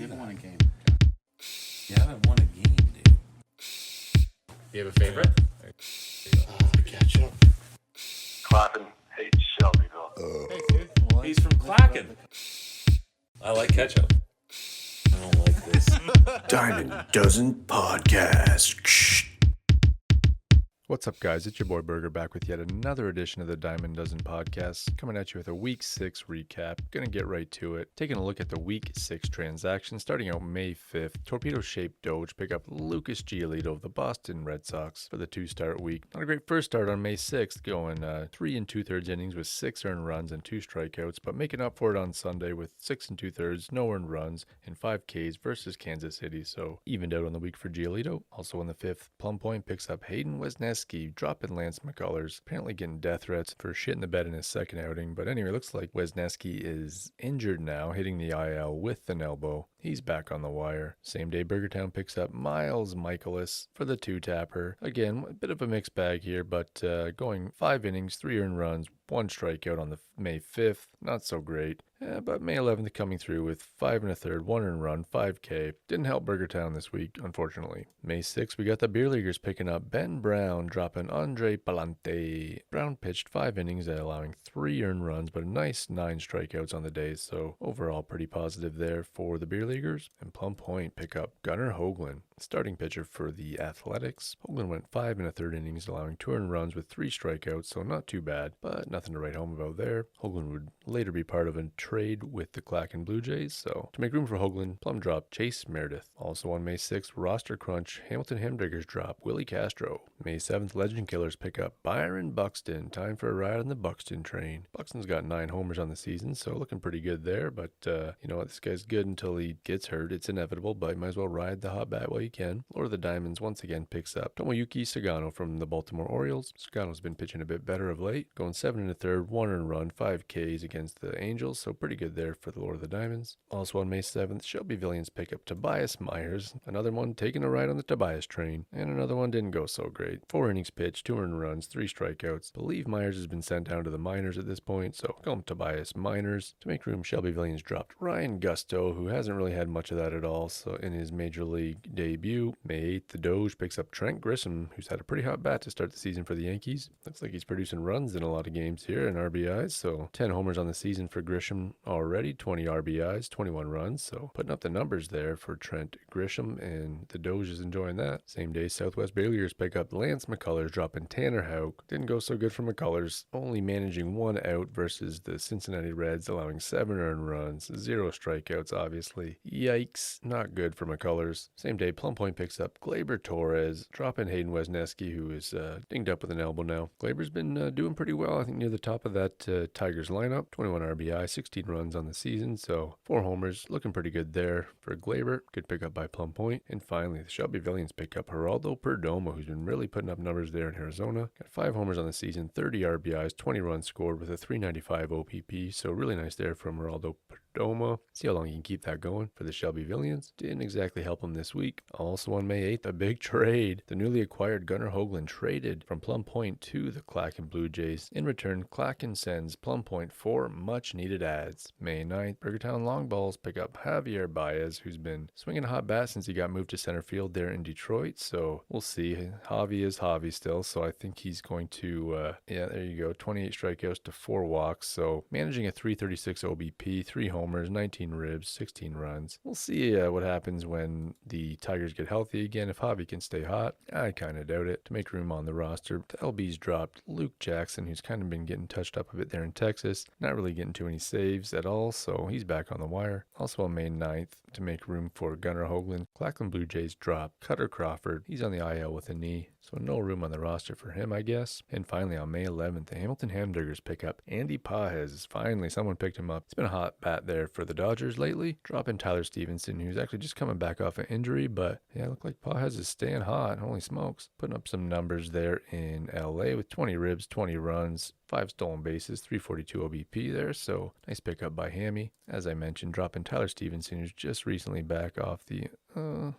haven't won a game. You haven't won a game, dude. You have a favorite? Ketchup. Clapping hates Shelbyville. Hey, dude. He's from Clacken. I like ketchup. I don't like this. Diamond Dozen Podcast. What's up, guys? It's your boy Burger back with yet another edition of the Diamond Dozen Podcast, coming at you with a Week 6 recap. Gonna get right to it. Taking a look at the Week 6 transactions, starting out May 5th. Torpedo-shaped Doge pick up Lucas Giolito of the Boston Red Sox for the two-start week. Not a great first start on May 6th, going 3 2/3 innings with 6 earned runs and 2 strikeouts, but making up for it on Sunday with 6 2/3, no earned runs, and 5 Ks versus Kansas City, so evened out on the week for Giolito. Also on the 5th, Plum Point picks up Hayden Wesneski, dropping Lance McCullers, apparently getting death threats for shitting the bed in his second outing. But anyway, looks like Wesneski is injured now, hitting the IL with an elbow. He's back on the wire. Same day, Burgertown picks up Miles Michaelis for the two-tapper. Again, a bit of a mixed bag here, but going 5 innings, 3 earned runs, 1 strikeout on the May 5th. Not so great. But May 11th coming through with 5 1/3, 1 earned run, 5K. Didn't help Burgertown this week, unfortunately. May 6th, we got the beer leaguers picking up Ben Brown, dropping Andre Palante. Brown pitched 5 innings, allowing 3 earned runs, but a nice 9 strikeouts on the day. So overall, pretty positive there for the beer leaguers. And Plum Point pick up Gunnar Hoagland, starting pitcher for the Athletics. Hoagland went 5 1/3 innings, allowing 2 earned runs with 3 strikeouts, so not too bad, but nothing to write home about there. Hoagland would later be part of a trade with the Clacken Blue Jays, so to make room for Hoagland, Plum dropped Chase Meredith. Also on May 6th, roster crunch, Hamilton Hamdiggers drop Willie Castro. May 7th, Legend Killers pick up Byron Buxton. Time for a ride on the Buxton train. Buxton's got 9 homers on the season, so looking pretty good there, but you know what, this guy's good until he gets hurt. It's inevitable, but you might as well ride the hot bat while you can. Lord of the Diamonds once again picks up Tomoyuki Sagano from the Baltimore Orioles. Sagano's been pitching a bit better of late, going 7 1/3, 1 earned run, 5 Ks against the Angels, so pretty good there for the Lord of the Diamonds. Also on May 7th, Shelbyvillians pick up Tobias Myers, another one taking a ride on the Tobias train, and another one didn't go so great. 4 innings pitched, 2 earned runs, 3 strikeouts. Believe Myers has been sent down to the minors at this point, so call him Tobias Miners. To make room, Shelbyvillians dropped Ryan Gusto, who hasn't really had much of that at all, so in his major league debut. May 8th, the Doge picks up Trent Grisham, who's had a pretty hot bat to start the season for the Yankees. Looks like he's producing runs in a lot of games here and RBIs, so 10 homers on the season for Grisham already, 20 RBIs, 21 runs, so putting up the numbers there for Trent Grisham, and the Doge is enjoying that. Same day, Southwest Bay Leaguers pick up Lance McCullers, dropping Tanner Houck. Didn't go so good for McCullers, only managing 1 out versus the Cincinnati Reds, allowing 7 earned runs, 0 strikeouts, obviously. Yikes, not good for McCullers. Same day, Plum Point picks up Glaber Torres, dropping Hayden Wesneski, who is dinged up with an elbow now. Glaber's been doing pretty well, I think near the top of that Tigers lineup. 21 RBI, 16 runs on the season, so 4 homers, looking pretty good there for Glaber. Good pickup by Plum Point. And finally, the Shelbyvillians pick up Geraldo Perdomo, who's been really putting up numbers there in Arizona. Got 5 homers on the season, 30 RBIs, 20 runs scored with a 395 OPP, so really nice there from Geraldo Perdomo. See how long he can keep that going for the Shelbyvillians. Didn't exactly help him this week. Also on May 8th, a big trade. The newly acquired Gunnar Hoagland traded from Plum Point to the Clacken Blue Jays. In return, Clacken sends Plum Point 4 much-needed adds. May 9th, Burgertown Long Balls pick up Javier Baez, who's been swinging a hot bat since he got moved to center field there in Detroit, so we'll see. Javi is Javi still, so I think he's going to, yeah, there you go, 28 strikeouts to 4 walks, so managing a 336 OBP, 3 homers, 19 ribs, 16 runs. We'll see what happens when the Tigers get healthy again. If Javi can stay hot, I kind of doubt it. To make room on the roster, the LB's dropped Luke Jackson, who's kind of been getting touched up a bit there in Texas. Not really getting too many saves at all, so he's back on the wire. Also on May 9th, to make room for Gunnar Hoagland, Clacken Blue Jays drop Cutter Crawford. He's on the IL with a knee, so no room on the roster for him, I guess. And finally, on May 11th, the Hamilton Hamdiggers pick up Andy Pages. Finally, someone picked him up. It's been a hot bat there for the Dodgers lately. Dropping Tyler Stevenson, who's actually just coming back off an injury, but yeah, look like Pages is staying hot. Holy smokes. Putting up some numbers there in LA with 20 ribs, 20 runs, 5 stolen bases, 342 OBP there, so nice pickup by Hammy. As I mentioned, dropping Tyler Stevenson, who's just recently back off the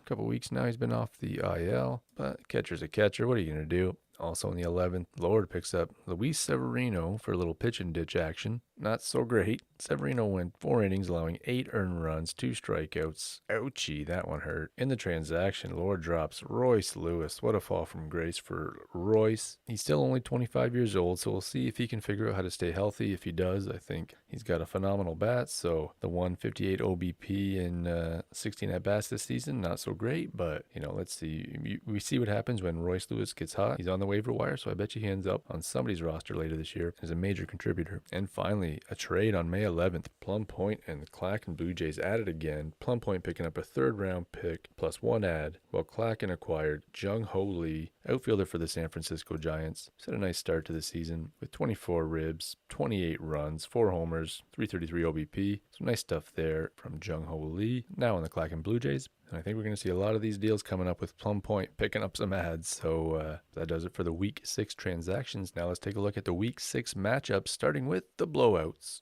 couple weeks now. He's been off the IL, but catcher's a catcher. What are you going to do? Also in the 11th, Lord picks up Luis Severino for a little pitch and ditch action. Not so great. Severino went 4 innings, allowing 8 earned runs, 2 strikeouts. Ouchie, that one hurt. In the transaction, Lord drops Royce Lewis. What a fall from grace for Royce. He's still only 25 years old, so we'll see if he can figure out how to stay healthy. If he does, I think he's got a phenomenal bat. So the 158 OBP in 16 at-bats this season, not so great, but, let's see. We see what happens when Royce Lewis gets hot. He's on the waiver wire, so I bet you he ends up on somebody's roster later this year as a major contributor. And finally, a trade on May 11th. Plum Point and the Clacken Blue Jays added again. Plum Point picking up a 3rd-round pick plus 1 ad, while Clacken acquired Jung Ho Lee, outfielder for the San Francisco Giants. He's had a nice start to the season with 24 ribs, 28 runs, 4 homers, 333 OBP. Some nice stuff there from Jung Ho Lee. Now on the Clacken Blue Jays. And I think we're going to see a lot of these deals coming up with Plum Point picking up some ads. So that does it for the Week 6 transactions. Now let's take a look at the Week 6 matchups, starting with the blowouts.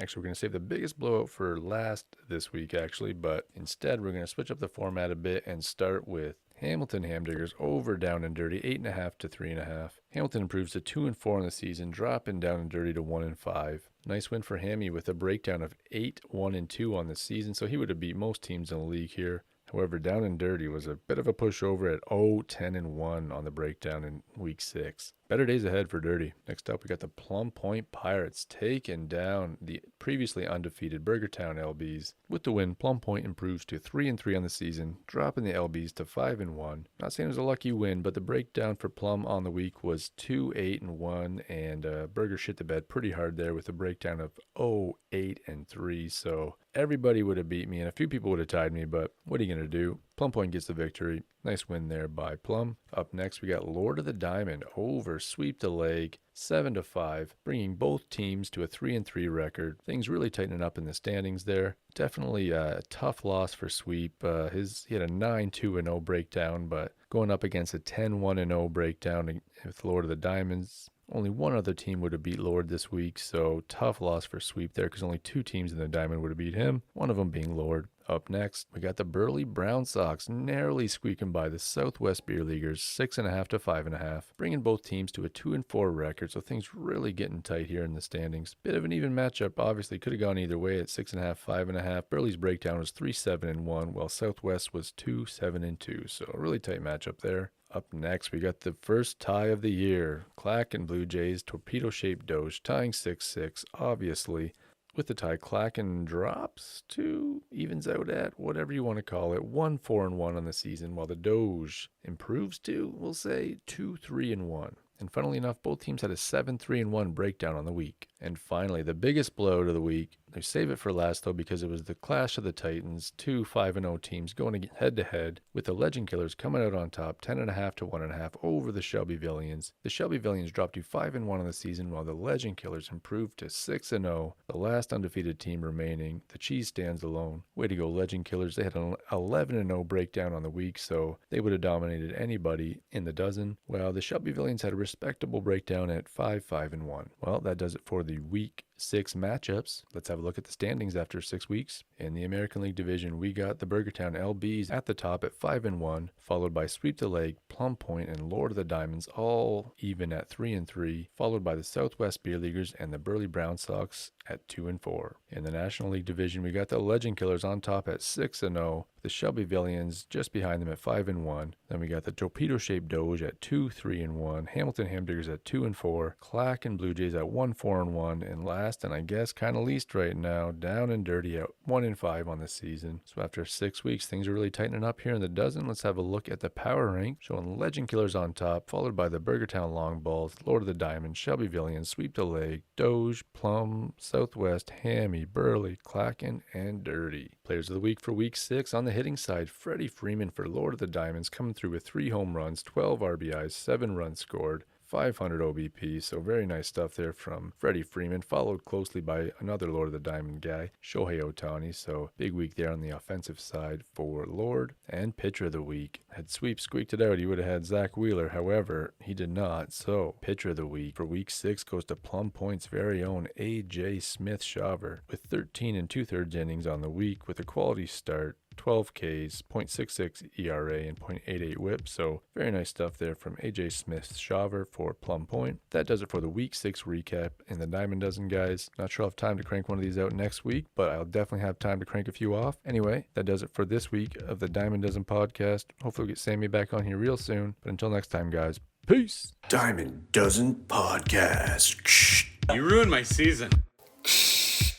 Actually, we're going to save the biggest blowout for last this week, actually. But instead, we're going to switch up the format a bit and start with Hamilton Hamdiggers over Down and Dirty, 8.5 to 3.5. Hamilton improves to 2-4 in the season, dropping Down and Dirty to 1-5. Nice win for Hammy with a breakdown of 8-1-2 on the season, so he would have beat most teams in the league here. However, Down and Dirty was a bit of a pushover at 0-10-1 on the breakdown in Week 6. Better days ahead for Dirty. Next up, we got the Plum Point Pirates taking down the previously undefeated Burgertown LBs. With the win, Plum Point improves to 3-3 on the season, dropping the LBs to 5-1. Not saying it was a lucky win, but the breakdown for Plum on the week was 2-8-1, and Burger shit the bed pretty hard there with a breakdown of 0-8-3. So everybody would have beat me, and a few people would have tied me, but what are you going to do? Plum Point gets the victory. Nice win there by Plum. Up next, we got Lord of the Diamond over Sweep the Leg, 7-5, bringing both teams to a 3-3 record. Things really tightening up in the standings there. Definitely a tough loss for Sweep. He had a 9-2-0 breakdown, but going up against a 10-1-0 breakdown with Lord of the Diamonds. Only one other team would have beat Lord this week, so tough loss for Sweep there because only 2 teams in the Diamond would have beat him, one of them being Lord. Up next, we got the Burley Brown Sox narrowly squeaking by the Southwest Beer Leaguers 6.5 to 5.5, bringing both teams to a 2-4 record, so things really getting tight here in the standings. Bit of an even matchup, obviously could have gone either way at 6.5, 5.5. Burley's breakdown was 3-7-1, while Southwest was 2-7-2, so a really tight matchup there. Up next, we got the first tie of the year. Clacken Blue Jays, torpedo-shaped Doge, tying 6-6, obviously. With the tie, Clacken drops to, evens out at, whatever you want to call it, 1-4-1 on the season, while the Doge improves to, we'll say, 2-3-1. And funnily enough, both teams had a 7-3-1 breakdown on the week. And finally, the biggest blowout of the week. They save it for last, though, because it was the clash of the Titans, 2 5-0 teams going head-to-head, with the Legend Killers coming out on top, 10.5 to 1.5 over the Shelbyvillians. The Shelbyvillians dropped to 5-1 on the season, while the Legend Killers improved to 6-0, the last undefeated team remaining. The cheese stands alone. Way to go, Legend Killers. They had an 11-0 breakdown on the week, so they would have dominated anybody in the dozen. Well, the Shelbyvillians had a respectable breakdown at 5-5-1. Well, that does it for the Week 6 matchups. Let's have a look at the standings after 6 weeks. In the American League Division, we got the Burgertown LBs at the top at 5-1, followed by Sweep the Leg, Plum Point, and Lord of the Diamonds, all even at 3-3, followed by the Southwest Beer Leaguers and the Burley Brown Sox at 2-4. In the National League Division, we got the Legend Killers on top at 6-0, the Shelbyvillians just behind them at 5-1. Then we got the Torpedo-shaped Doge at 2-3-1, Hamilton Hamdiggers at 2-4, Clacken Blue Jays at 1-4-1, and last, and I guess kind of least right now, Down and Dirty at 1-5 on the season. So after 6 weeks, things are really tightening up here in the dozen. Let's have a look at the power rank, showing Legend Killers on top, followed by the Burgertown Long Balls, Lord of the Diamond, Shelbyvillians, Sweep the Leg, Doge, Plum, Southwest, Hammy, Burley, Clacken, and Dirty. Players of the week for Week 6 on the hitting side, Freddie Freeman for Lord of the Diamonds, coming through with 3 home runs, 12 RBIs, 7 runs scored, 500 OBP, so very nice stuff there from Freddie Freeman, followed closely by another Lord of the Diamond guy, Shohei Ohtani, so big week there on the offensive side for Lord. And pitcher of the week, had Sweep squeaked it out, he would have had Zach Wheeler, however, he did not, so pitcher of the week for Week 6 goes to Plum Point's very own A.J. Smith-Shaver, with 13 2/3 innings on the week with a quality start. 12 Ks, .66 ERA, and .88 whip. So very nice stuff there from AJ Smith-Shaver for Plum Point. That does it for the Week 6 recap in the Diamond Dozen, guys. Not sure I'll have time to crank one of these out next week, but I'll definitely have time to crank a few off. Anyway, that does it for this week of the Diamond Dozen podcast. Hopefully we'll get Sammy back on here real soon. But until next time, guys, peace. Diamond Dozen Podcast. You ruined my season.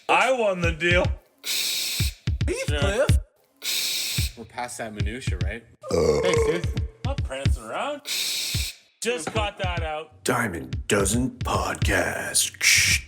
I won the deal. Cliff. We're past that minutia, right? Hey, sis. Not prancing around. Just got that out. Diamond Dozen Podcast.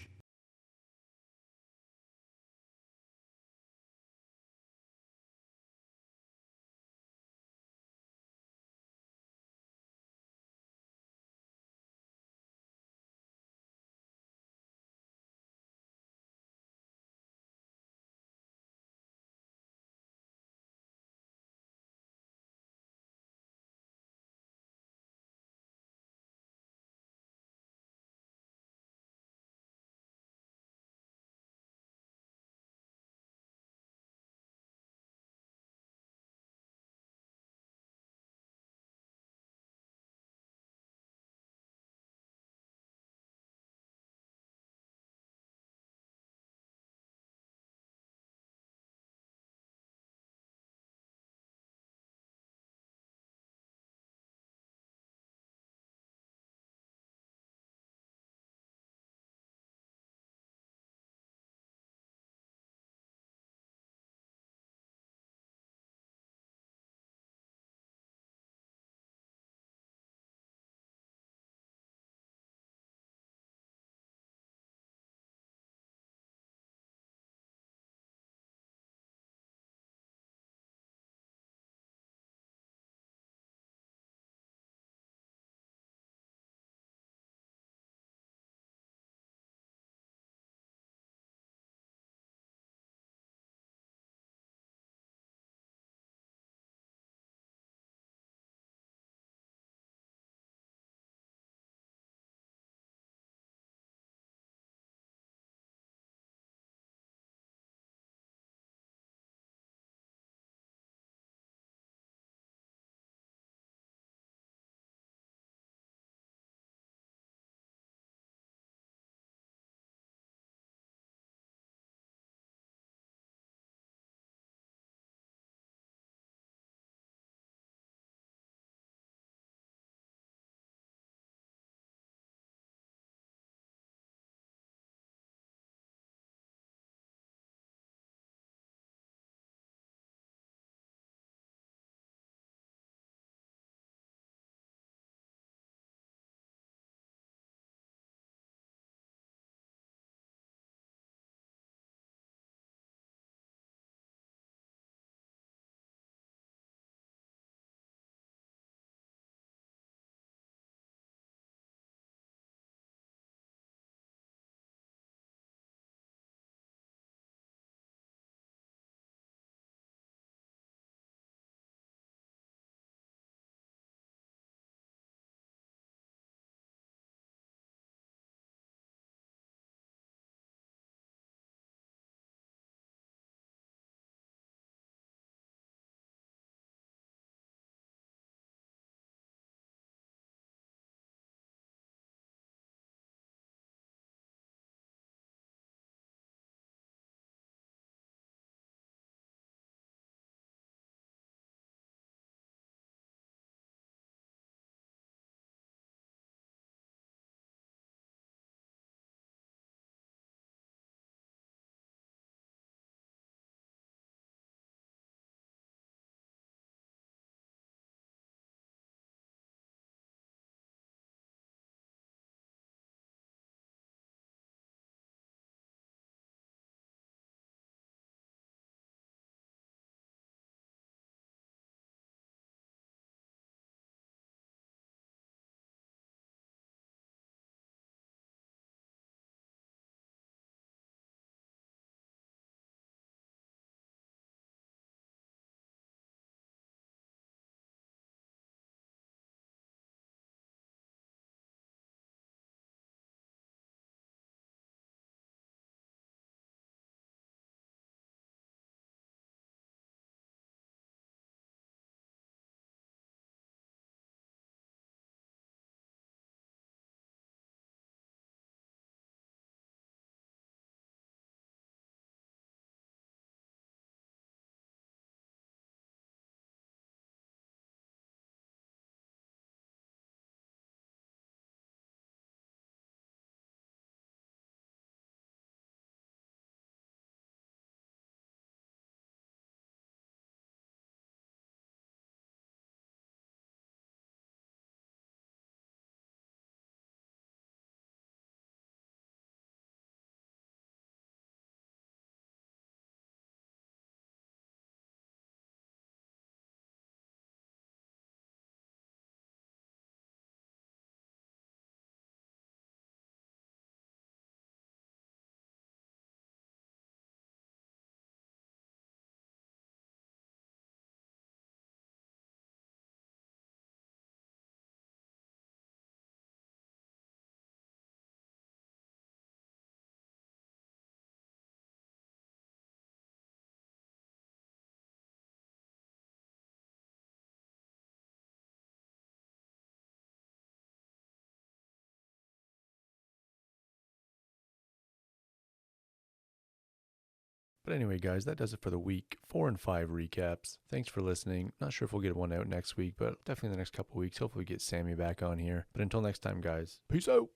But anyway, guys, that does it for the week 4 and 5 recaps. Thanks for listening. Not sure if we'll get one out next week, but definitely the next couple weeks. Hopefully we get Sammy back on here. But until next time, guys, peace out.